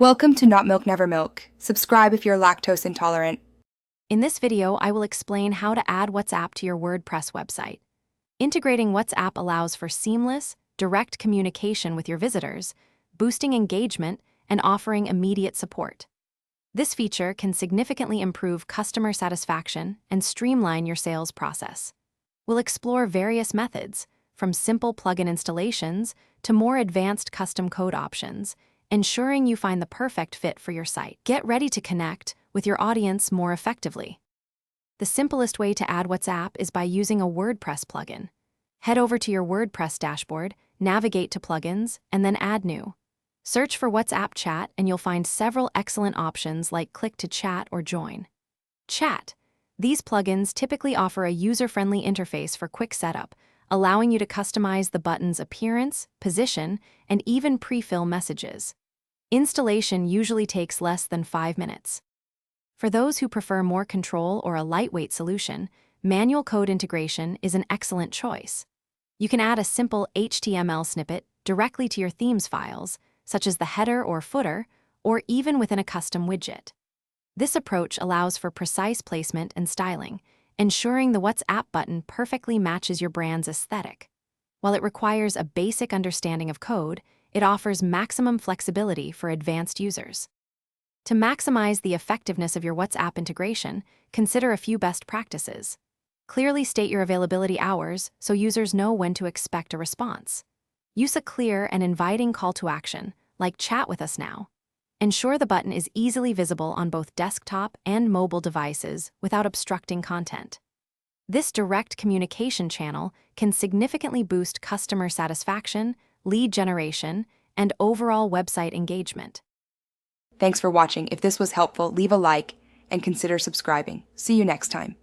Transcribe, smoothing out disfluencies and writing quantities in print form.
Welcome to Not Milk Never Milk. Subscribe if you're lactose intolerant. In this video, I will explain how to add WhatsApp to your WordPress website. Integrating WhatsApp allows for seamless, direct communication with your visitors, boosting engagement, and offering immediate support. This feature can significantly improve customer satisfaction and streamline your sales process. We'll explore various methods, from simple plugin installations to more advanced custom code options, ensuring you find the perfect fit for your site. Get ready to connect with your audience more effectively. The simplest way to add WhatsApp is by using a WordPress plugin. Head over to your WordPress dashboard, navigate to Plugins, and then Add New. Search for WhatsApp Chat and you'll find several excellent options like Click to Chat or Join. Chat. These plugins typically offer a user-friendly interface for quick setup, allowing you to customize the button's appearance, position, and even pre-fill messages. Installation usually takes less than 5 minutes. For those who prefer more control or a lightweight solution, manual code integration is an excellent choice. You can add a simple HTML snippet directly to your theme's files, such as the header or footer, or even within a custom widget. This approach allows for precise placement and styling, ensuring the WhatsApp button perfectly matches your brand's aesthetic. While it requires a basic understanding of code, it offers maximum flexibility for advanced users. To maximize the effectiveness of your WhatsApp integration, consider a few best practices. Clearly state your availability hours so users know when to expect a response. Use a clear and inviting call to action, like "Chat with us now." Ensure the button is easily visible on both desktop and mobile devices without obstructing content. This direct communication channel can significantly boost customer satisfaction, lead generation, and overall website engagement. Thanks for watching. If this was helpful, leave a like and consider subscribing. See you next time.